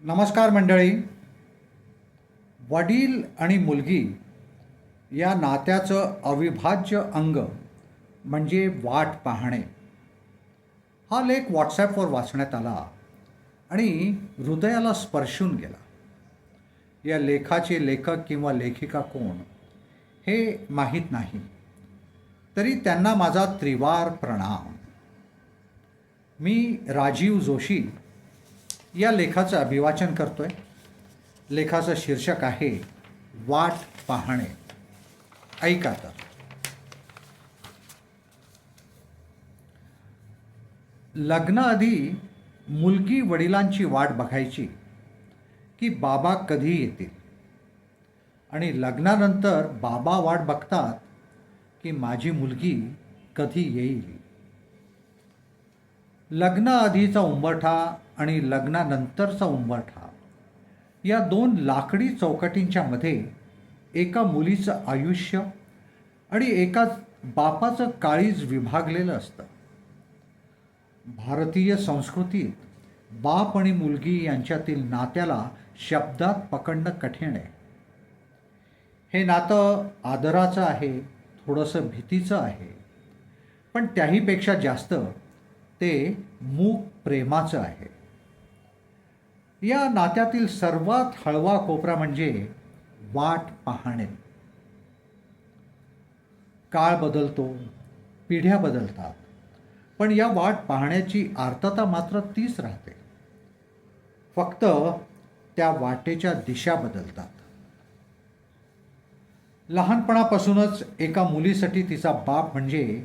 नमस्कार मंडळी. वडील आणि मुलगी या नात्याचं अविभाज्य अंग म्हणजे वाट पाहणे. हा लेख व्हॉट्सॲपवर वाचण्यात आला आणि हृदयाला स्पर्शून गेला. या लेखाचे लेखक किंवा लेखिका कोण हे माहीत नाही, तरी त्यांना माझा त्रिवार प्रणाम. मी राजीव जोशी या लेखाचं अभिवाचन करतोय. लेखाचं शीर्षक आहे वाट पाहणे. ऐका तर. लग्नाआधी मुलगी वडिलांची वाट बघायची की बाबा कधी येतील, आणि लग्नानंतर बाबा वाट बघतात की माझी मुलगी कधी येईल. लग्नाआधीचा उंबरठा आणि लग्नानंतरचा उंबरठा या दोन लाकडी चौकटींच्या मध्ये एका मुलीचं आयुष्य आणि एका बापाचं काळीज विभागलेलं असतं. भारतीय संस्कृतीत बाप आणि मुलगी यांच्यातील नात्याला शब्दात पकडणं कठीण आहे. हे नातं आदराचं आहे, थोडंसं भीतीचं आहे, पण त्याहीपेक्षा जास्त ते मूक प्रेमाचं आहे. या नात्यातील सर्वात हळवा कोपरा म्हणजे वाट पाहणे. काळ बदलतो, पिढ्या बदलतात, पण या वाट पाहण्याची आर्तता मात्र तीच राहते. फक्त त्या वाटेच्या दिशा बदलतात. लहानपणापासूनच एका मुलीसाठी तिचा बाप म्हणजे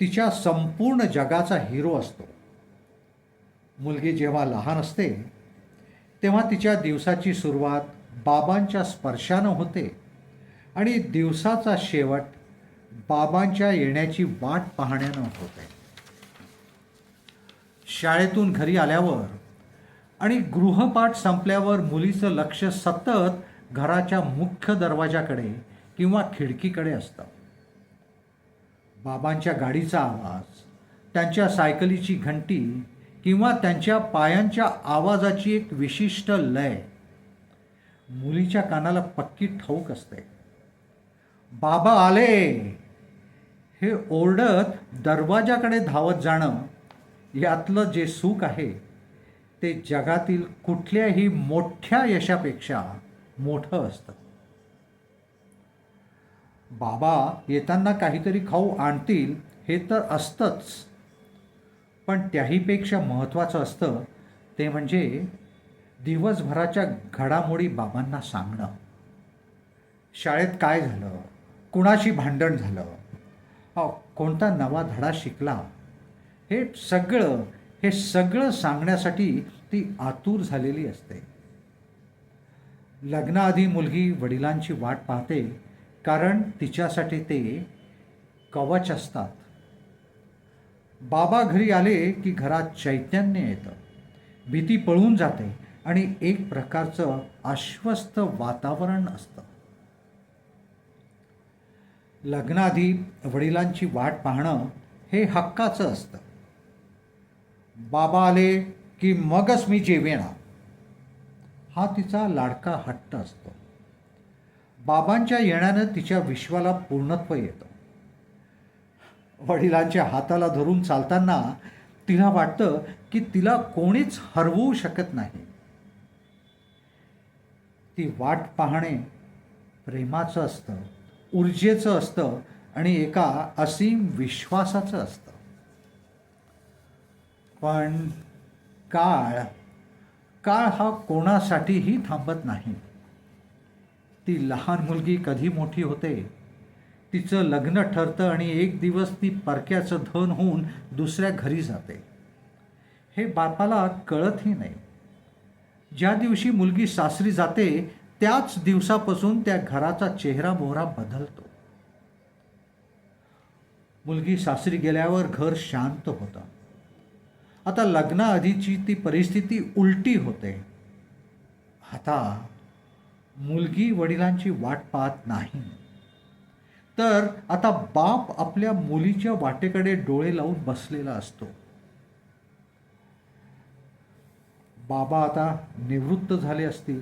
तिच्या संपूर्ण जगाचा हिरो असतो. मुलगी जेव्हा लहान असते तेव्हा तिच्या दिवसाची सुरुवात बाबांच्या स्पर्शानं होते आणि दिवसाचा शेवट बाबांच्या येण्याची वाट पाहण्यानं होते. शाळेतून घरी आल्यावर आणि गृहपाठ संपल्यावर मुलीचं लक्ष सतत घराच्या मुख्य दरवाजाकडे किंवा खिडकीकडे असतं. बाबांच्या गाडीचा आवाज, त्यांच्या सायकलीची घंटी किंवा त्यांच्या पायांच्या आवाजाची एक विशिष्ट लय मुलीच्या कानाला पक्की ठाऊक असते. बाबा आले हे ओरडत दरवाजाकडे धावत जाणं, यातलं जे सुख आहे ते जगातील कुठल्याही मोठ्या यशापेक्षा मोठं असतं. बाबा येताना काहीतरी खाऊ आणतील हे तर असतंच, पण त्याहीपेक्षा महत्त्वाचं असतं ते म्हणजे दिवसभराच्या घडामोडी बाबांना सांगणं. शाळेत काय झालं, कुणाशी भांडण झालं, कोणता नवा धडा शिकला, हे सगळं सांगण्यासाठी ती आतुर झालेली असते. लग्नाआधी मुलगी वडिलांची वाट पाहते कारण तिच्यासाठी ते कवच असतात. बाबा घरी आले की घरात चैतन्य येतं, भीती पळून जाते आणि एक प्रकारचं आश्वस्त वातावरण असतं. लग्नाआधी वडिलांची वाट पाहणं हे हक्काचं असतं. बाबा आले की मगच मी जेवेन, हा तिचा लाडका हट्ट असतो. बाबांच्या येण्यानं तिच्या विश्वाला पूर्णत्व येतं. वडिलांच्या हाताला धरून चालताना तिला वाटतं की तिला कोणीच हरवू शकत नाही. ती वाट पाहणे प्रेमाचं असतं, ऊर्जेचं असतं आणि एका असीम विश्वासाचं असतं. पण काळ हा कोणासाठीही थांबत नाही. ती लहान मुलगी कधी मोठी होते, तिचं लग्न ठरतं आणि एक दिवस ती परक्याचं धन होऊन दुसऱ्या घरी जाते, हे बापाला कळतही नाही. ज्या दिवशी मुलगी सासरी जाते त्याच दिवसापासून त्या घराचा चेहरा मोहरा बदलतो. मुलगी सासरी गेल्यावर घर शांत होतं. आता लग्नाआधीची ती परिस्थिती उलटी होते. आता मुलगी वडिलांची वाट पाहत नाही, तर आता बाप आपल्या मुलीच्या वाटेकडे डोळे लावून बसलेला असतो. बाबा आता निवृत्त झाले असतील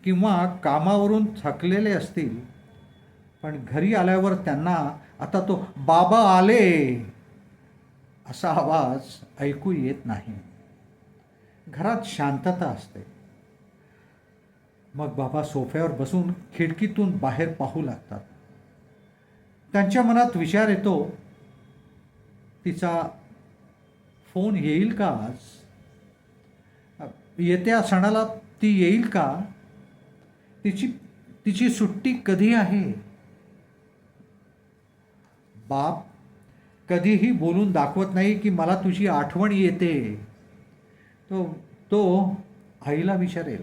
किंवा कामावरून थकलेले असतील, पण घरी आल्यावर त्यांना आता तो बाबा आले असा आवाज ऐकू येत नाही. घरात शांतता असते. मग बाबा सोफ्यावर बसून खिडकीतून बाहेर पाहू लागतात. त्यांच्या मनात विचार येतो, तिचा फोन येईल का आज? येत्या सणाला ती येईल का? तिची तिची सुट्टी कधी आहे? बाप कधीही बोलून दाखवत नाही की मला तुझी आठवण येते. तो तो आईला विचारेल,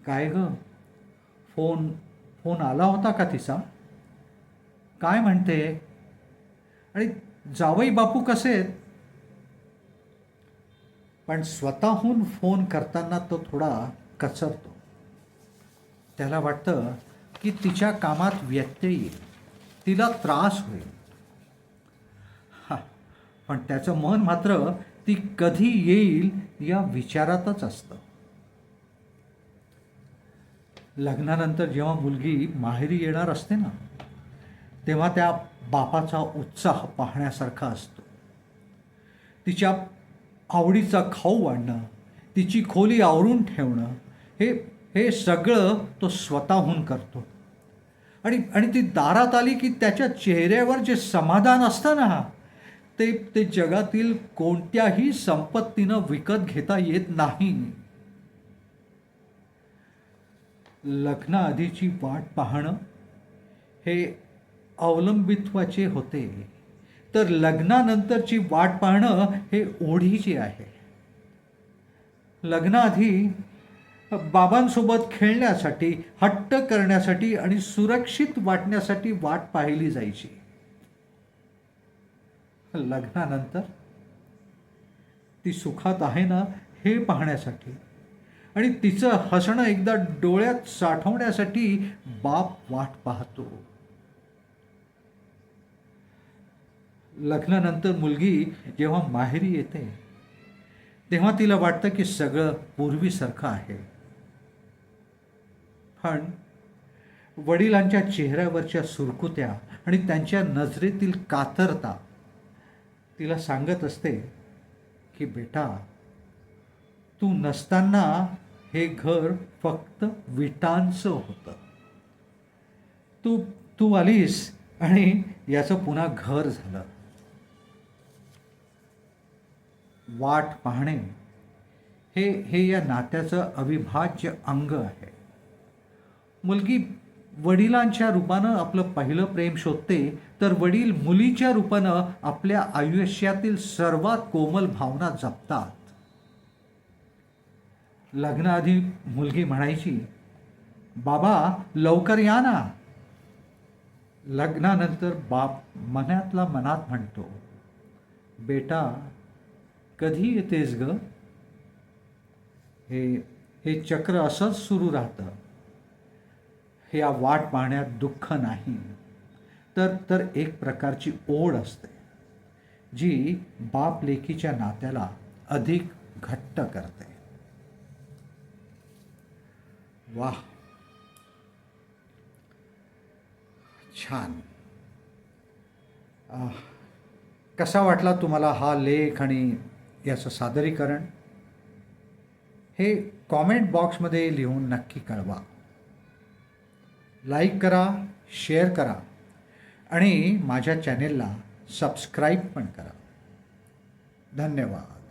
काय ग, फोन फोन आला होता का तिचा? काय म्हणते? आणि जावई बापू कसे आहेत? पण स्वतःहून फोन करताना तो थोडा कचरतो. त्याला वाटतं की तिच्या कामात व्यत्यय येईल, तिला त्रास होईल. हा, पण त्याचं मन मात्र ती कधी येईल या विचारातच असतं. लग्नानंतर जेव्हा मुलगी माहेरी येणार असते ना, तेव्हा त्या बापाचा उत्साह पाहण्यासारखा असतो. तिच्या आवडीचा खाऊ वाढणं, तिची खोली आवरून ठेवणं, हे हे सगळं तो स्वतःहून करतो. आणि आणि ती दारात आली की त्याच्या चेहऱ्यावर जे समाधान असतं ना, ते ते जगातील कोणत्याही संपत्तीनं विकत घेता येत नाही. लग्नाआधीची वाट पाहणं हे अवलंबित्वाचे होते, तर लग्नानंतरची वाट पाहणं हे ओढीचे आहे. लग्नाआधी बाबांसोबत खेळण्यासाठी, हट्ट करण्यासाठी आणि सुरक्षित वाटण्यासाठी वाट पाहिली जायची. लग्नानंतर ती सुखात आहे ना हे पाहण्यासाठी आणि तिचं हसणं एकदा डोळ्यात साठवण्यासाठी बाप वाट पाहतो. लग्नानंतर मुलगी जेव्हा माहेरी येते, तेव्हा तिला वाटतं की सगळं पूर्वीसारखं आहे. पण वडिलांच्या चेहऱ्यावरच्या सुरकुत्या आणि त्यांच्या नजरेतील कातरता तिला सांगत असते की बेटा, तू नसताना हे घर फक्त विटांचं होतं. तू तू आलीस आणि याचं पुन्हा घर झालं. वाट पाहणे हे हे या नात्याचं अविभाज्य अंग आहे. मुलगी वडिलांच्या रूपानं आपलं पहिलं प्रेम शोधते, तर वडील मुलीच्या रूपानं आपल्या आयुष्यातील सर्वात कोमल भावना जपतात. लग्नाआधी मुलगी म्हणायची, बाबा लवकर या ना. लग्नानंतर बाप मनातला मनात म्हणतो, बेटा कधी येतेस ग? हे हे चक्र असंच सुरू राहतं. या वाट पाहण्यात दुःख नाही, तर एक प्रकारची ओढ असते, जी बाप लेकीच्या नात्याला अधिक घट्ट करते. वाह, छान. कसा वाटला तुम्हाला हा लेख आणि याचं सादरीकरण? हे कॉमेंट बॉक्समध्ये लिहून नक्की कळवा. लाईक करा, शेअर करा आणि माझ्या चॅनेलला सबस्क्राईब पण करा. धन्यवाद.